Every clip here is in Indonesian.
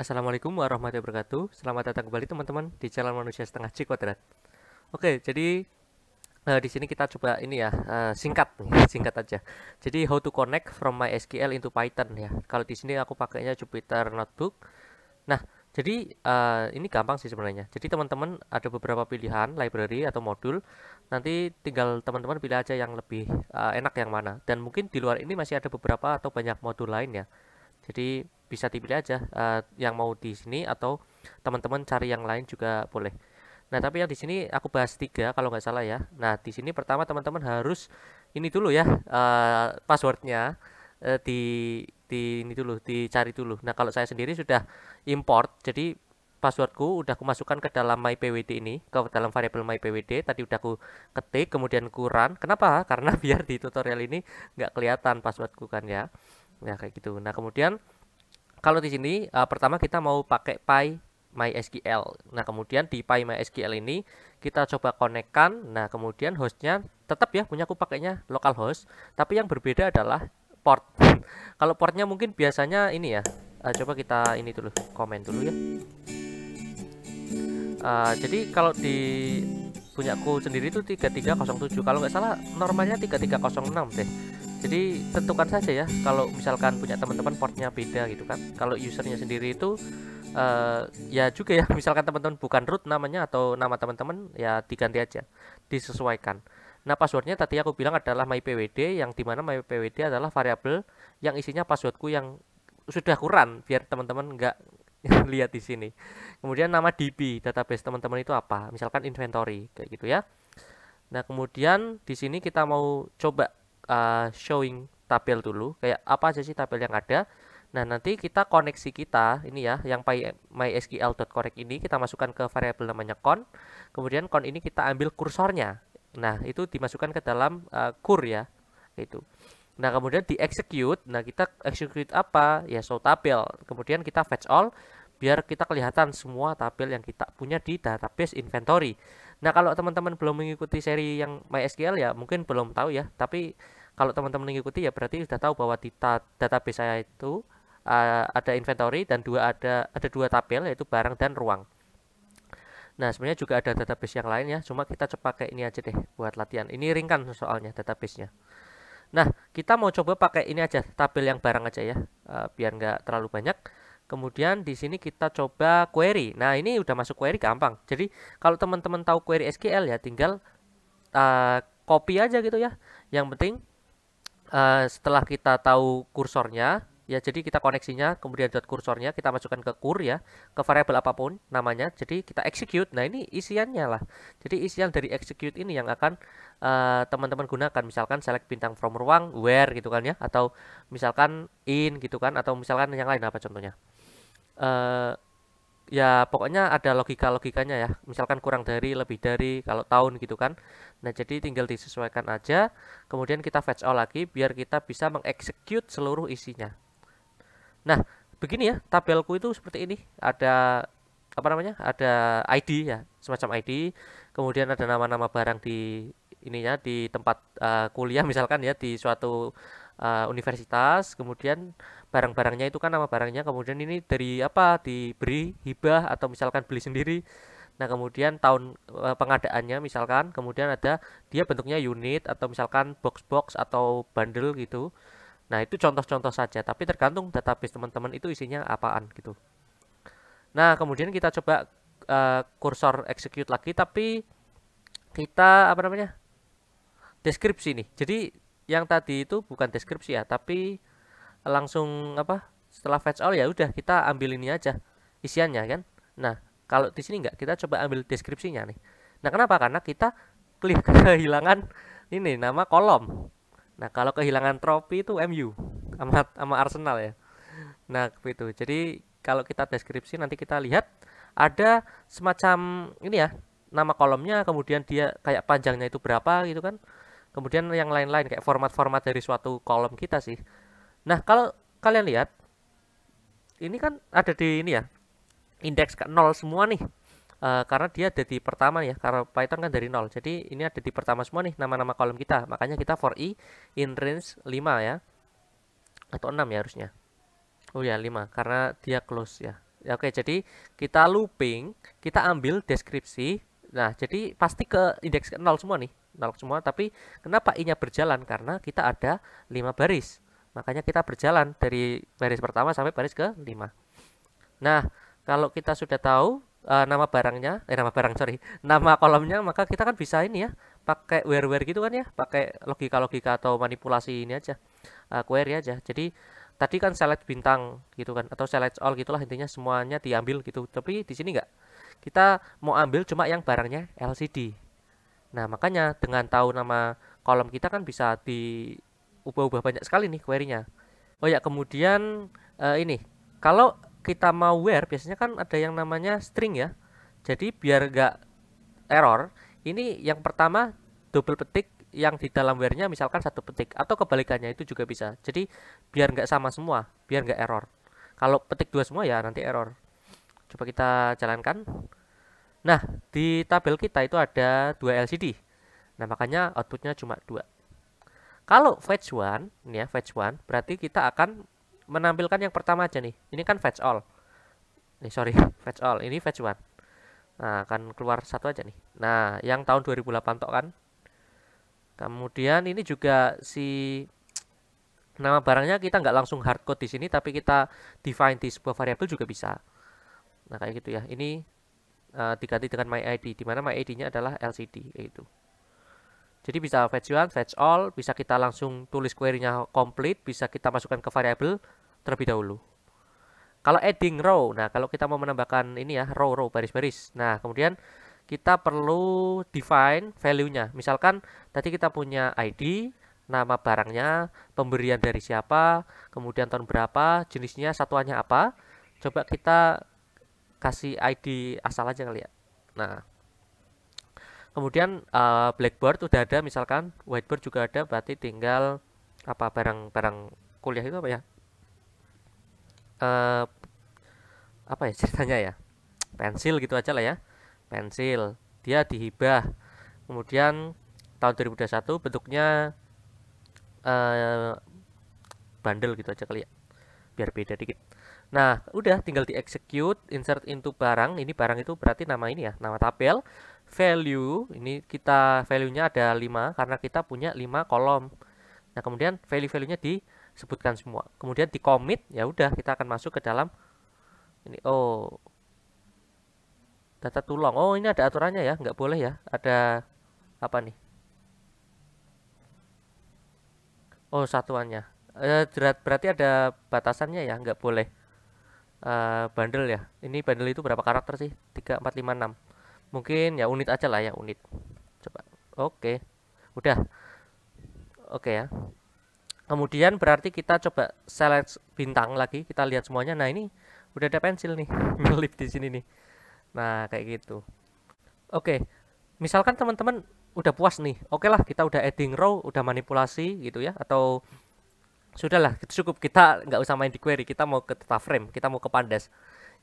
Assalamualaikum warahmatullahi wabarakatuh. Selamat datang kembali teman-teman di channel Manusia Setengah C Kuadrat. Oke, jadi di sini kita coba ini ya, singkat nih, singkat aja. Jadi how to connect from MySQL into Python ya. Kalau di sini aku pakainya Jupyter Notebook. Nah, jadi ini gampang sih sebenarnya. Jadi teman-teman ada beberapa pilihan library atau modul. Nanti tinggal teman-teman pilih aja yang lebih enak yang mana. Dan mungkin di luar ini masih ada beberapa atau banyak modul lain ya. Jadi bisa dipilih aja yang mau di sini atau teman-teman cari yang lain juga boleh. Nah, tapi yang di sini aku bahas tiga kalau nggak salah ya. Nah, di sini pertama teman-teman harus ini dulu ya, passwordnya di ini dulu, dicari dulu. Nah, kalau saya sendiri sudah import, jadi passwordku udah aku masukkan ke dalam mypwd ini, ke dalam variabel mypwd. Tadi udah aku ketik, kemudian aku run. Kenapa? Karena biar di tutorial ini nggak kelihatan passwordku kan ya. Nah, kayak gitu. Nah, kemudian kalau di sini pertama kita mau pakai MySQL. Nah, kemudian di MySQL ini kita coba konekkan. Nah, kemudian hostnya tetap ya punya aku pakainya localhost, tapi yang berbeda adalah port. Kalau portnya mungkin biasanya ini ya. Coba kita ini dulu, komen dulu ya. Jadi kalau di punyaku sendiri itu 3307. Kalau nggak salah normalnya 3306 deh. Jadi tentukan saja ya kalau misalkan punya teman-teman portnya beda gitu kan. Kalau usernya sendiri itu ya juga ya misalkan teman-teman bukan root namanya atau nama teman-teman ya diganti aja, disesuaikan. Nah, passwordnya tadi aku bilang adalah mypwd, yang dimana mypwd adalah variabel yang isinya passwordku yang sudah kurang biar teman-teman nggak lihat di sini. Kemudian nama DB database teman-teman itu apa? Misalkan inventory kayak gitu ya. Nah, kemudian di sini kita mau coba showing tabel dulu, kayak apa aja sih tabel yang ada. Nah, nanti kita koneksi kita ini ya, yang mysql.connect ini kita masukkan ke variabel namanya con. Kemudian con ini kita ambil kursornya. Nah, itu dimasukkan ke dalam kur ya, itu. Nah, kemudian di execute. Nah, kita execute apa? Ya show tabel. Kemudian kita fetch all biar kita kelihatan semua tabel yang kita punya di database inventory. Nah, kalau teman-teman belum mengikuti seri yang MySQL ya mungkin belum tahu ya. Tapi kalau teman-teman mengikuti ya berarti sudah tahu bahwa di database saya itu ada inventory dan ada dua tabel, yaitu barang dan ruang. Nah, sebenarnya juga ada database yang lain ya. Cuma kita coba pakai ini aja deh buat latihan. Ini ringkan soalnya databasenya. Nah, kita mau coba pakai ini aja, tabel yang barang aja ya, biar nggak terlalu banyak. Kemudian di sini kita coba query. Nah, ini udah masuk query gampang. Jadi kalau teman-teman tahu query SQL ya, tinggal copy aja gitu ya. Yang penting setelah kita tahu kursornya, ya jadi kita koneksinya, kemudian dot kursornya kita masukkan ke kur ya, ke variabel apapun namanya. Jadi kita execute. Nah, ini isiannya lah. Jadi isian dari execute ini yang akan teman-teman gunakan. Misalkan select bintang from ruang, where gitu kan ya, atau misalkan in gitu kan, atau misalkan yang lain apa contohnya. eh Ya pokoknya ada logika-logikanya ya. Misalkan kurang dari, lebih dari, kalau tahun gitu kan. Nah, jadi tinggal disesuaikan aja. Kemudian kita fetch all lagi biar kita bisa mengeksekut seluruh isinya. Nah, begini ya, tabelku itu seperti ini. Ada apa namanya? Ada ID ya, semacam ID. Kemudian ada nama-nama barang di ininya, di tempat kuliah misalkan ya, di suatu universitas. Kemudian barang-barangnya itu kan nama barangnya. Kemudian ini dari apa? Diberi hibah atau misalkan beli sendiri. Nah, kemudian tahun pengadaannya misalkan, kemudian ada dia bentuknya unit atau misalkan box-box atau bundle gitu. Nah, itu contoh-contoh saja, tapi tergantung database teman-teman itu isinya apaan gitu. Nah, kemudian kita coba kursor execute lagi, tapi kita apa namanya? Deskripsi nih. Jadi yang tadi itu bukan deskripsi ya, tapi langsung apa? Setelah fetch all ya udah kita ambil ini aja isiannya kan. Nah, kalau di sini enggak, kita coba ambil deskripsinya nih. Nah, kenapa? Karena kita kehilangan ini nama kolom. Nah, kalau kehilangan trofi itu MU sama Arsenal ya. Nah, itu. Jadi kalau kita deskripsi nanti kita lihat ada semacam ini ya, nama kolomnya, kemudian dia kayak panjangnya itu berapa gitu kan. Kemudian yang lain-lain kayak format-format dari suatu kolom kita sih. Nah, kalau kalian lihat ini kan ada di ini ya, indeks ke 0 semua nih. Karena dia ada di pertama ya, karena Python kan dari 0. Jadi ini ada di pertama semua nih nama-nama kolom kita. Makanya kita for i in range 5 ya. Atau 6 ya harusnya. Oh ya 5 karena dia close ya. Ya, oke, jadi kita looping, kita ambil deskripsi. Nah, jadi pasti ke indeks ke 0 semua nih, 0 semua. Tapi kenapa i-nya berjalan? Karena kita ada 5 baris. Makanya kita berjalan dari baris pertama sampai baris ke 5. Nah, kalau kita sudah tahu nama barangnya, nama barang, sorry, nama kolomnya, maka kita kan bisa ini ya, pakai where gitu kan ya, pakai logika-logika atau manipulasi ini aja, query aja. Jadi tadi kan select bintang gitu kan, atau select all gitulah, intinya semuanya diambil gitu. Tapi di sini enggak, kita mau ambil cuma yang barangnya LCD. Nah, makanya dengan tahu nama kolom kita kan bisa diubah-ubah banyak sekali nih query-nya. Oh ya, kemudian ini kalau kita mau where biasanya kan ada yang namanya string ya. Jadi biar nggak error, ini yang pertama double petik yang di dalam where-nya misalkan satu petik, atau kebalikannya itu juga bisa. Jadi biar nggak sama semua, biar nggak error. Kalau petik dua semua ya nanti error. Coba kita jalankan. Nah, di tabel kita itu ada 2 LCD. Nah, makanya outputnya cuma 2. Kalau fetch one, ini ya fetch one, berarti kita akan menampilkan yang pertama aja nih. Ini kan fetch all. Nih sorry, fetch all. Ini fetch one. Nah, akan keluar satu aja nih. Nah, yang tahun 2008 tok kan. Kemudian ini juga si nama barangnya kita nggak langsung hardcode di sini, tapi kita define di sebuah variabel juga bisa. Nah, kayak gitu ya. Ini diganti dengan my id, di mana my id-nya adalah LCD kayak gitu. Jadi bisa fetch one, fetch all, bisa kita langsung tulis query-nya complete, bisa kita masukkan ke variabel terlebih dahulu. Kalau adding row, nah kalau kita mau menambahkan ini ya, row baris-baris. Nah, kemudian kita perlu define value-nya. Misalkan tadi kita punya ID, nama barangnya, pemberian dari siapa, kemudian tahun berapa, jenisnya, satuannya apa. Coba kita kasih ID asal aja kali ya. Nah, kemudian blackboard udah ada, misalkan whiteboard juga ada, berarti tinggal apa, barang-barang kuliah itu apa ya? Apa ya ceritanya ya? Pensil gitu aja lah ya. Pensil, dia dihibah. Kemudian tahun 2021 bentuknya bundle gitu aja kali ya. Biar beda dikit. Nah, udah tinggal di execute, insert into barang. Ini barang itu berarti nama ini ya, nama tabel. Value, ini kita value-nya ada 5 karena kita punya 5 kolom. Nah, kemudian value-value-nya disebutkan semua. Kemudian di commit, ya udah kita akan masuk ke dalam ini. Oh, data tulong. Oh, ini ada aturannya ya, nggak boleh ya. Ada apa nih? Oh, satuannya. Berarti ada batasannya ya, nggak boleh bundle ya. Ini bundle itu berapa karakter sih? 3, 4, 5, 6. Mungkin ya unit aja lah ya, unit. Coba. Oke. Udah. Oke ya. Kemudian berarti kita coba select bintang lagi, kita lihat semuanya. Nah, ini udah ada pensil nih, nyelip di sini nih. Nah, kayak gitu. Oke. Misalkan teman-teman udah puas nih. Oke lah, kita udah adding row, udah manipulasi gitu ya, atau sudahlah, cukup, kita nggak usah main di query, kita mau ke data frame, kita mau ke pandas.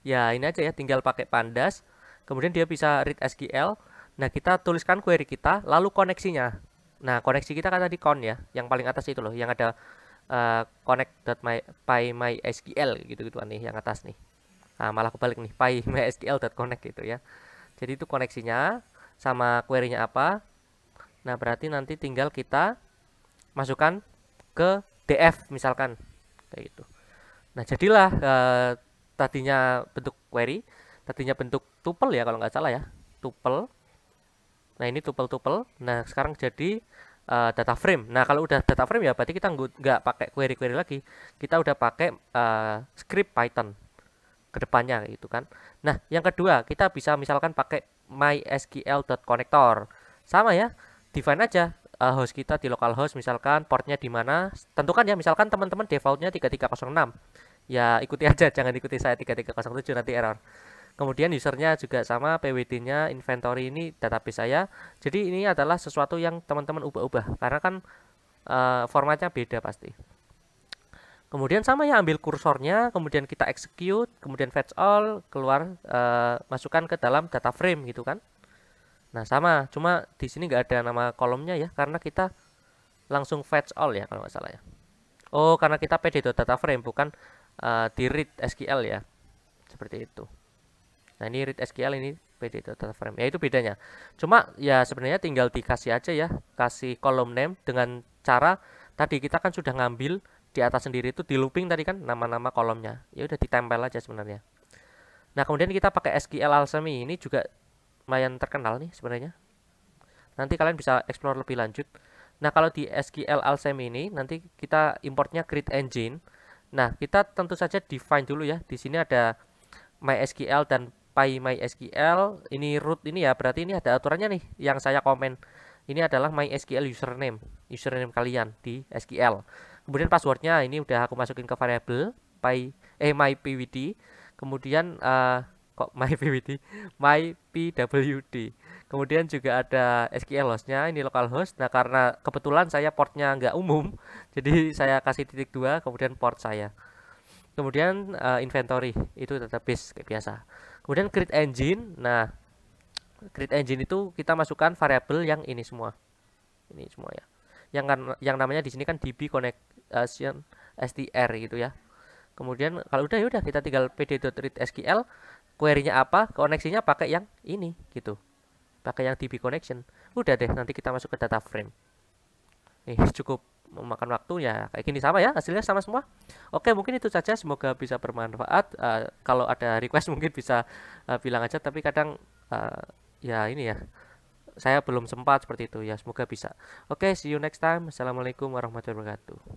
Ya, ini aja ya, tinggal pakai pandas. Kemudian dia bisa read SQL. Nah, kita tuliskan query kita, lalu koneksinya. Nah, koneksi kita kan tadi con ya, yang paling atas itu loh, yang ada connect.py_mysql gitu-gitu nih, yang atas nih. Nah, malah kebalik nih, py_mysql.connect gitu ya. Jadi itu koneksinya sama query-nya apa. Nah, berarti nanti tinggal kita masukkan ke df misalkan kayak gitu. Nah, jadilah tadinya bentuk query, tadinya bentuk tuple ya kalau nggak salah ya, tuple. Nah, ini tuple. Nah, sekarang jadi data frame. Nah, kalau udah data frame ya berarti kita nggak pakai query lagi, kita udah pakai script Python kedepannya gitu kan. Nah, yang kedua kita bisa misalkan pakai mysql.connector, sama ya, define aja host kita di localhost, misalkan portnya di mana, tentukan ya, misalkan teman-teman defaultnya 3306, ya ikuti aja, jangan ikuti saya 3307 nanti error. Kemudian usernya juga sama, pwd-nya inventory, ini database saya. Jadi ini adalah sesuatu yang teman-teman ubah-ubah karena kan formatnya beda pasti. Kemudian sama ya, ambil kursornya, kemudian kita execute, kemudian fetch all, keluar, masukkan ke dalam data frame gitu kan. Nah, sama, cuma di sini nggak ada nama kolomnya ya, karena kita langsung fetch all ya kalau nggak salah ya. Oh, karena kita pd.dataframe bukan di read SQL ya. seperti itu. Nah ini read SQL, ini PD data frame. Ya itu bedanya. Cuma ya sebenarnya tinggal dikasih aja ya, kasih column name dengan cara tadi kita kan sudah ngambil di atas sendiri itu di looping tadi kan nama-nama kolomnya. Ya udah ditempel aja sebenarnya. Nah kemudian kita pakai SQL Alchemy, ini juga lumayan terkenal nih sebenarnya. Nanti kalian bisa explore lebih lanjut. Nah kalau di SQL Alchemy ini nanti kita importnya Grid Engine. Nah kita tentu saja define dulu ya. Di sini ada MySQL dan PyMySQL. Ini root ini ya, berarti ini ada aturannya nih yang saya komen. Ini adalah MySQL username kalian di SQL. Kemudian passwordnya ini udah aku masukin ke variabel mypwd. Kemudian kok mypwd, mypwd. Kemudian juga ada SQL hostnya, ini localhost. Nah karena kebetulan saya portnya nggak umum, jadi saya kasih titik 2 kemudian port saya. Kemudian inventory itu database kayak biasa. Kemudian create engine. Nah create engine itu kita masukkan variabel yang ini semua ya, yang namanya di sini kan db connection str gitu ya. Kemudian kalau udah ya udah kita tinggal pd.read.sql, query-nya apa, koneksinya pakai yang ini gitu, pakai yang db connection. Udah deh, nanti kita masuk ke data frame. Nih cukup memakan waktu ya, kayak gini sama ya, hasilnya sama semua. Oke mungkin itu saja, semoga bisa bermanfaat. Kalau ada request mungkin bisa bilang aja, tapi kadang ya ini ya saya belum sempat seperti itu ya, semoga bisa. Oke, see you next time. Assalamualaikum warahmatullahi wabarakatuh.